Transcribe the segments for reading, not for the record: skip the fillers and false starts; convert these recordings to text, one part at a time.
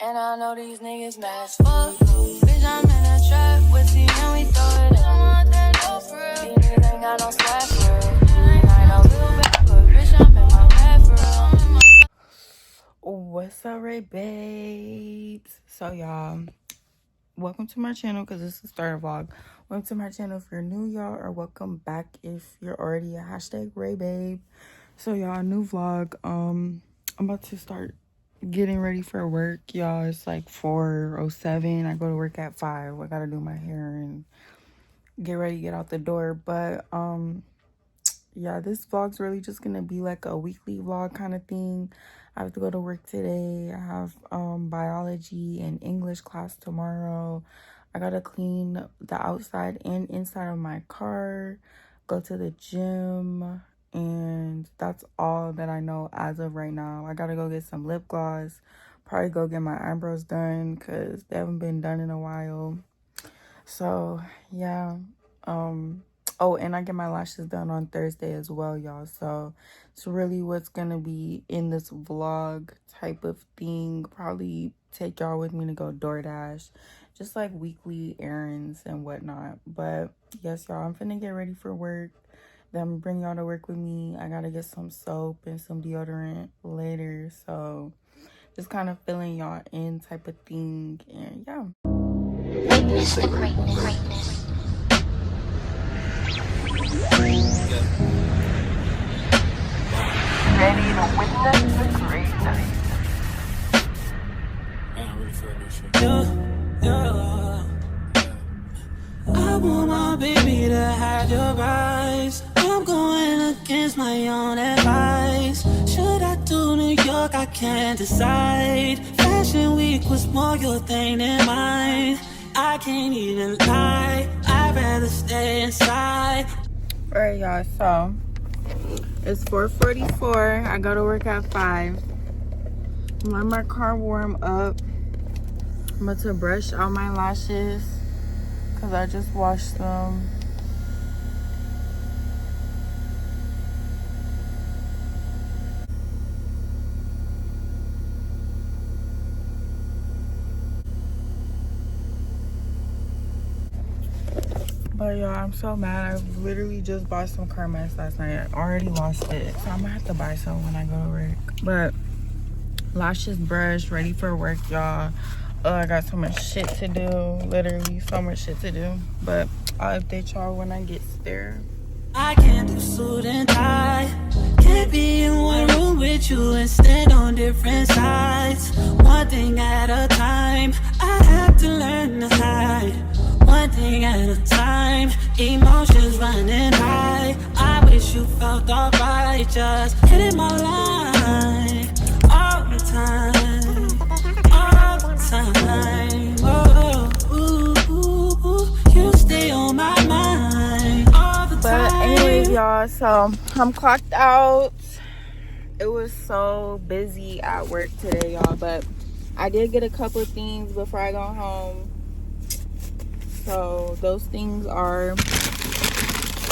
And I know these niggas mad as fuck. Bitch, I'm in a trap with you and we throw it. I don't want that no for real. These niggas ain't got no swag for real. I ain't no little bad, but bitch, I'm in my bag for real. What's up, right, babes? So, y'all, welcome to my channel because this is the start vlog. Welcome to my channel if you're new, y'all, or welcome back if you're already a hashtag Ray Babe. So, y'all, new vlog. I'm about to start getting ready for work, y'all. It's like 4:07. I go to work at 5. I gotta do my hair and get ready to get out the door. But yeah, this vlog's really just gonna be like a weekly vlog kind of thing. I have to go to work today. I have biology and English class tomorrow. I gotta clean the outside and inside of my car, go to the gym, and that's all that I know as of right now. I gotta go get some lip gloss, probably go get my eyebrows done because they haven't been done in a while. So yeah, oh, and I get my lashes done on Thursday as well, y'all. So it's really what's gonna be in this vlog type of thing. Probably take y'all with me to go DoorDash, just like weekly errands and whatnot. But yes, y'all, I'm finna get ready for work. Then I'm gonna bring y'all to work with me. I gotta get some soap and some deodorant later. So just kind of filling y'all in type of thing. And yeah. Witness the greatness. Ready to witness the greatness. I want my baby to have your eyes. I'm going against my own advice. Should I do New York? I can't decide. Fashion week was more your thing than mine. I can't even lie. I'd rather stay inside. Alright, y'all, so it's 4:44. I go to work at 5. Let my car warm up. I'm about to brush out my lashes because I just washed them. But y'all, I'm so mad. I literally just bought some car mats last night. I already lost it. So I'm gonna have to buy some when I go to work. But lashes brushed, ready for work, y'all. Oh, I got so much shit to do. Literally so much shit to do. But I'll update y'all when I get there. I can't do suit and tie. Can't be in one room with you and stand on different sides. One thing at a time. I have to learn to hide. One thing at a time. Emotions running high. I wish you felt alright. Just hitting my line all the time. All the time. Oh, ooh, ooh, ooh. You stay on my mind all the time. But anyways, y'all, so I'm clocked out. It was so busy at work today, y'all, but I did get a couple of things before I go home. So those things are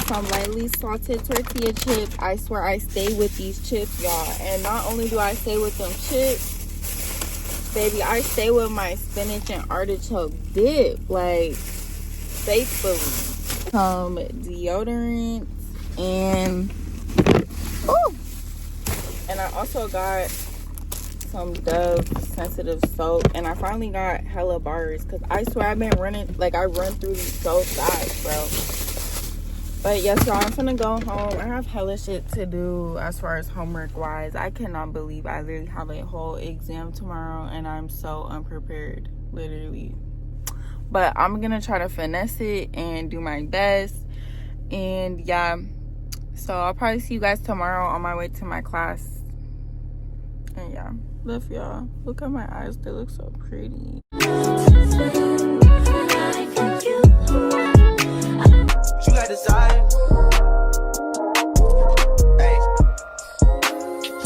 some lightly salted tortilla chips. I swear I stay with these chips, y'all. And not only do I stay with them chips, baby, I stay with my spinach and artichoke dip, like, faithfully. Some deodorant and I also got some Dove sensitive soap, and I finally got hella bars because I swear I've been running, like, I run through these so fast, bro. But yes, y'all, I'm gonna go home. I have hella shit to do as far as homework wise. I cannot believe I literally have a whole exam tomorrow and I'm so unprepared, literally. But I'm gonna try to finesse it and do my best. And yeah, so I'll probably see you guys tomorrow on my way to my class. And yeah, love y'all. Look at my eyes, they look so pretty. You got desire. Hey.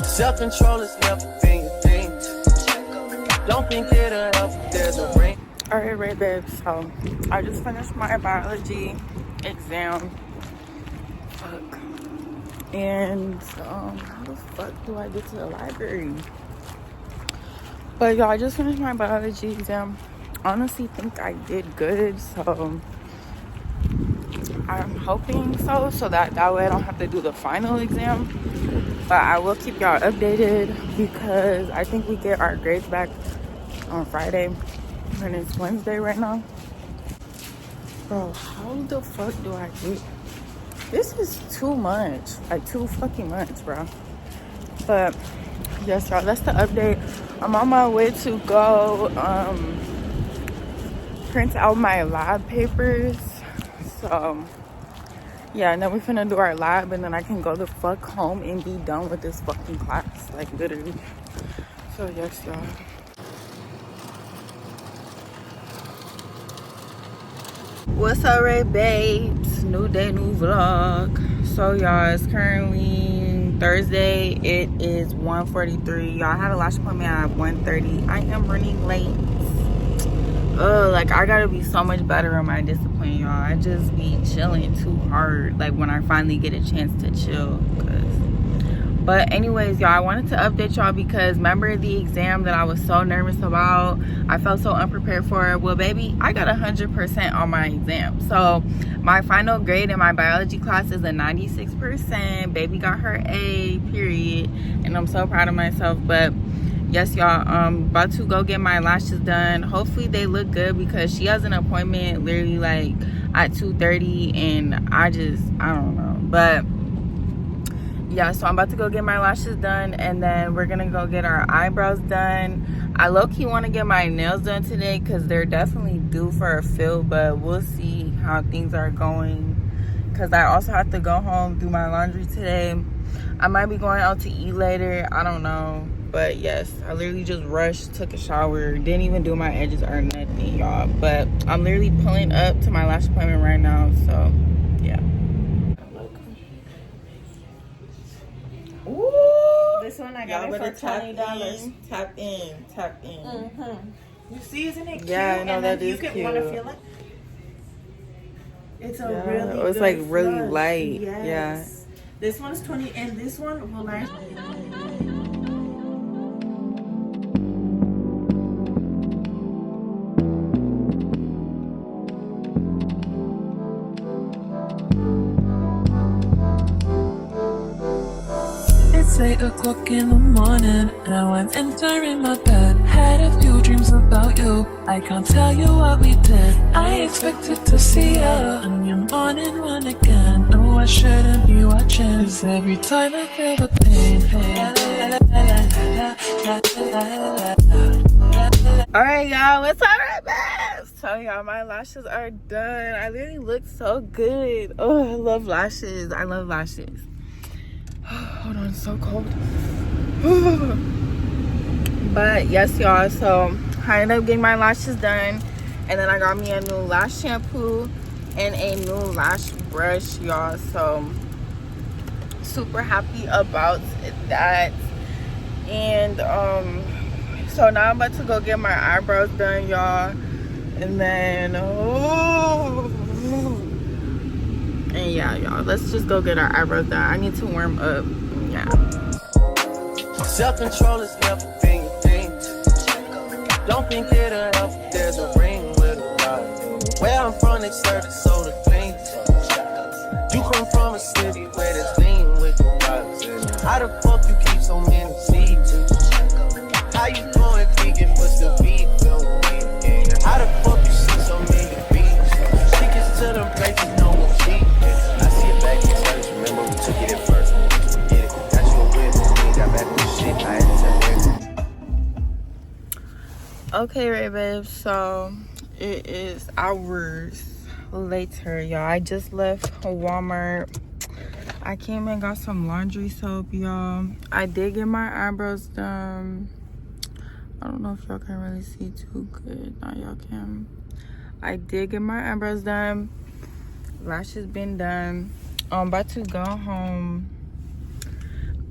Self-control is never been your thing. Don't think it'll help if there's a ring. Alright, right, babe. So I just finished my biology exam. Fuck. And how the fuck do I get to the library? But y'all, I just finished my biology exam. Honestly think I did good, so I'm hoping so that way I don't have to do the final exam. But I will keep y'all updated because I think we get our grades back on Friday and it's Wednesday right now. Bro, how the fuck do I get? This is too much, like too fucking much, bro. But yes, y'all, that's the update. I'm on my way to go print out my lab papers. So yeah, and then we're finna do our lab and then I can go the fuck home and be done with this fucking class, like literally. So yes, y'all. What's up, Red Babes? New day, new vlog. So y'all, it's currently Thursday. It is 1:43. Y'all, I had a lash appointment at 1:30. I am running late. Like I gotta be so much better in my discipline, y'all. I just be chilling too hard, like when I finally get a chance to chill. But anyways, y'all, I wanted to update y'all because remember the exam that I was so nervous about? I felt so unprepared for it. Well, baby, I got 100% on my exam. So my final grade in my biology class is a 96%. Baby got her A, period. And I'm so proud of myself. But yes, y'all, I'm about to go get my lashes done. Hopefully they look good because she has an appointment literally like at 2:30 and I don't know. But yeah, so I'm about to go get my lashes done and then we're gonna go get our eyebrows done. I low-key want to get my nails done today because they're definitely due for a fill, but we'll see how things are going because I also have to go home, do my laundry today. I might be going out to eat later, I don't know. But yes, I literally just rushed, took a shower, didn't even do my edges or nothing, y'all. But I'm literally pulling up to my lash appointment right now, so yeah. Ooh, this one I got it for $20. Tap in. You see, isn't it cute? Yeah, I know, and that then is you cute. Want to feel it? It's a Yeah, really it's good like really flush. light. Yes. Yeah. This one's 20 and this one will last. It's 8 o'clock in the morning. Now I'm entering my bed. Had a few dreams about you. I can't tell you what we did. I expected to see you on your morning run again. No, I shouldn't be watching. 'Cause every time I feel the pain. Alright, y'all, what's up, right back? So y'all, my lashes are done. I literally look so good. Oh, I love lashes. I love lashes. Hold on, it's so cold. But yes, y'all, so I ended up getting my lashes done and then I got me a new lash shampoo and a new lash brush, y'all. So super happy about that. And so now I'm about to go get my eyebrows done, y'all. And then and yeah, y'all, let's just go get our eyebrows done. I need to warm up. Yeah. Self-control has never been your thing. Don't think it'll help if there's a ring with a rod. Where I'm from, they serve the soda clean. You come from a city where there's lean with the rocks. How the fuck you keep so many seeds? How you going vegan but still beef? How the fuck you see so many beats? Tickets to them places, no one cheap. I see it back in church, remember we took it at first. Get it, got you a whip, we got back with shit, I had to tell you. Okay, right, babe, so it is hours later, y'all. I just left Walmart. I came and got some laundry soap, y'all. I did get my eyebrows done. I don't know if y'all can really see too good. Now y'all can. I did get my eyebrows done. Lashes been done. I'm about to go home.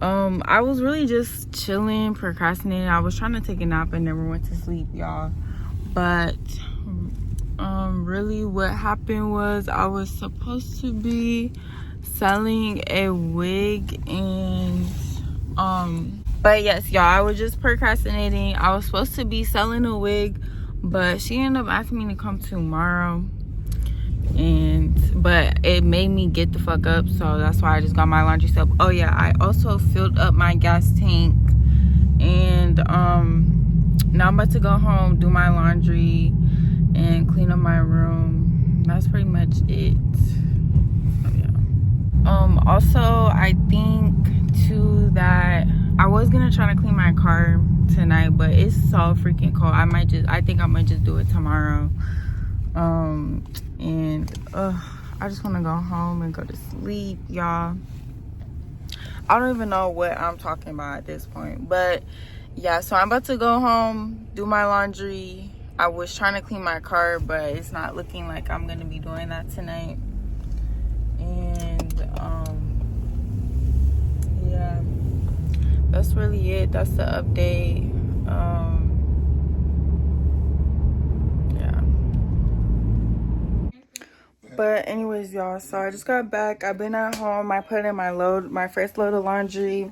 I was really just chilling, procrastinating. I was trying to take a nap and never went to sleep, y'all. But really what happened was I was supposed to be selling a wig and But yes, y'all, I was just procrastinating. I was supposed to be selling a wig, but she ended up asking me to come tomorrow. But it made me get the fuck up, so that's why I just got my laundry soap. Oh yeah, I also filled up my gas tank, and now I'm about to go home, do my laundry, and clean up my room. That's pretty much it. Oh, yeah. Also, I think too that I was gonna try to clean my car tonight, but it's so freaking cold. I think I might just do it tomorrow. I just want to go home and go to sleep, y'all. I don't even know what I'm talking about at this point, but yeah, so I'm about to go home, do my laundry. I was trying to clean my car, but it's not looking like I'm gonna be doing that tonight. And yeah, that's really it. That's the update. But anyways, y'all, so I just got back. I've been at home. I put in my first load of laundry.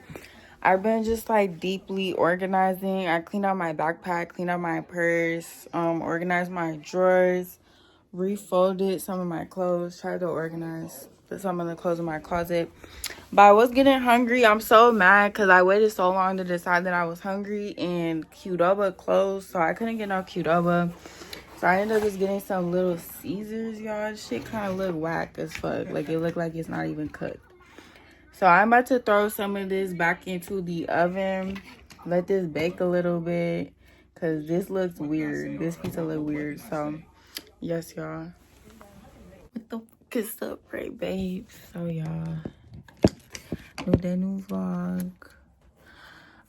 I've been just like deeply organizing. I cleaned out my backpack, cleaned out my purse, organized my drawers, refolded some of my clothes, tried to organize some of the clothes in my closet. But I was getting hungry. I'm so mad because I waited so long to decide that I was hungry, and Qdoba closed, so I couldn't get no Qdoba. So I ended up just getting some Little Caesars, y'all. This shit kind of look whack as fuck. Like, it looked like it's not even cooked. So I'm about to throw some of this back into the oven. Let this bake a little bit. Because this looks weird. This pizza look weird. So, yes, y'all. What the fuck is up, right, babes? So, y'all. New day, new vlog.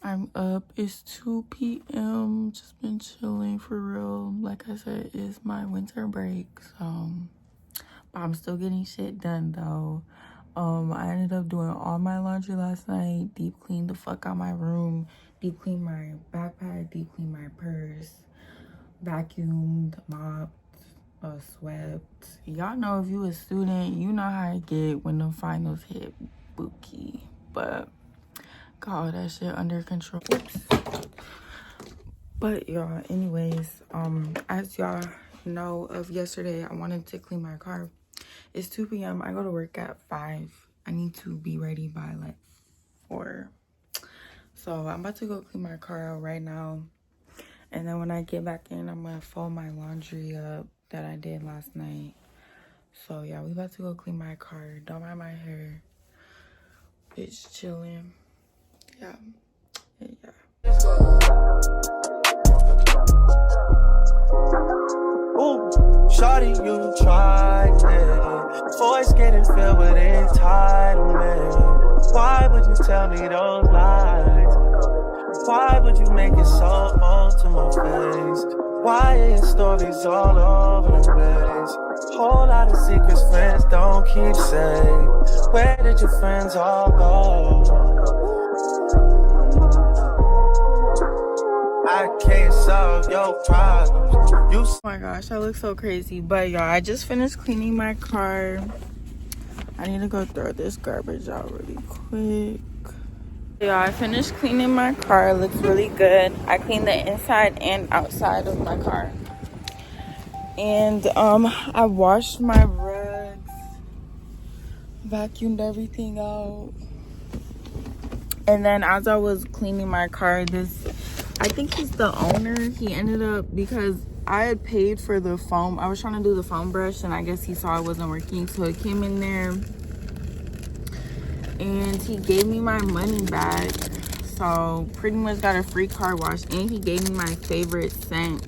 I'm up. It's 2 p.m. Just been chilling for real. Like I said, it's my winter break. So, but I'm still getting shit done though. I ended up doing all my laundry last night. Deep cleaned the fuck out my room. Deep cleaned my backpack. Deep cleaned my purse. Vacuumed, mopped, swept. Y'all know if you a student, you know how I get when the finals hit bookie. But got all that shit under control. Oops. But y'all, anyways, as y'all know of yesterday, I wanted to clean my car. It's 2 p.m. I go to work at 5. I need to be ready by like 4. So I'm about to go clean my car out right now. And then when I get back in, I'm gonna fold my laundry up that I did last night. So yeah, we about to go clean my car. Don't mind my hair. It's chilling. Yeah. Ooh, shawty, you tried it. Voice getting filled with entitlement. Why would you tell me those lies? Why would you make it so bold to my face? Why are your stories all over the place? Whole lot of secrets friends don't keep safe. Where did your friends all go? I can't solve your problems. Oh my gosh, I look so crazy. But y'all, I just finished cleaning my car. I need to go throw this garbage out really quick. Yeah, I finished cleaning my car. It looks really good. I cleaned the inside and outside of my car. And I washed my rugs, vacuumed everything out. And then as I was cleaning my car, I think he's the owner. He ended up, because I had paid for the foam. I was trying to do the foam brush, and I guess he saw it wasn't working, so it came in there. And he gave me my money back. So pretty much got a free car wash, and he gave me my favorite scent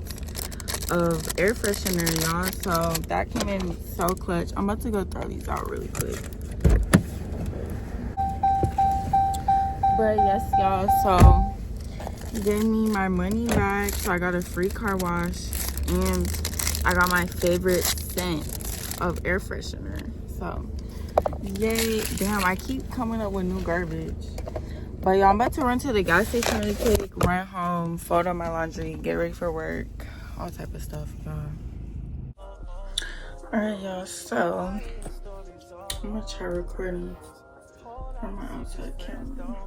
of air freshener, y'all. So that came in so clutch. I'm about to go throw these out really quick. But yes, y'all, so he gave me my money back, so I got a free car wash, and I got my favorite scent of air freshener. So yay. Damn, I keep coming up with new garbage. But y'all, I'm about to run to the gas station really quick, run home, fold up my laundry, get ready for work, all type of stuff, y'all. Alright, y'all, so I'm gonna try recording from my outside camera.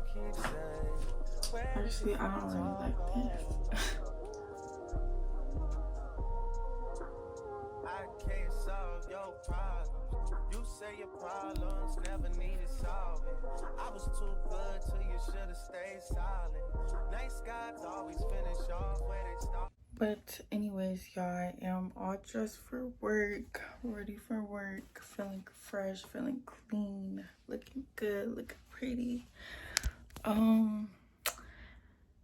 Actually, I don't really like this. I can't solve your problems. You say your problems never needed solving. I was too good till you should have stayed silent. Nice guys always finish off where they start. But anyways, y'all, I am all dressed for work, ready for work, feeling fresh, feeling clean, looking good, looking pretty.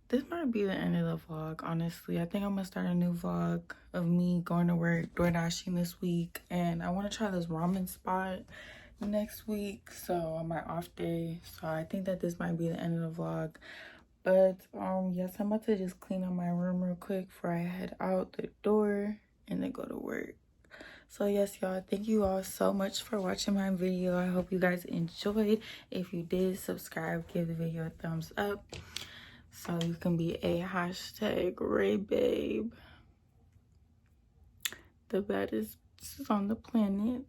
This might be the end of the vlog, honestly. I think I'm gonna start a new vlog of me going to work, door dashing this week, and I want to try this ramen spot next week, so on my off day. So I think that this might be the end of the vlog. But yes, I'm about to just clean up my room real quick before I head out the door and then go to work. So yes, y'all, thank you all so much for watching my video. I hope you guys enjoyed. If you did, subscribe, give the video a thumbs up so you can be a hashtag Ray Babe, the baddest on the planet.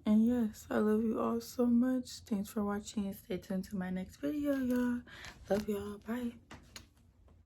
And yes, I love you all so much. Thanks for watching and stay tuned to my next video, y'all. Love y'all. Bye.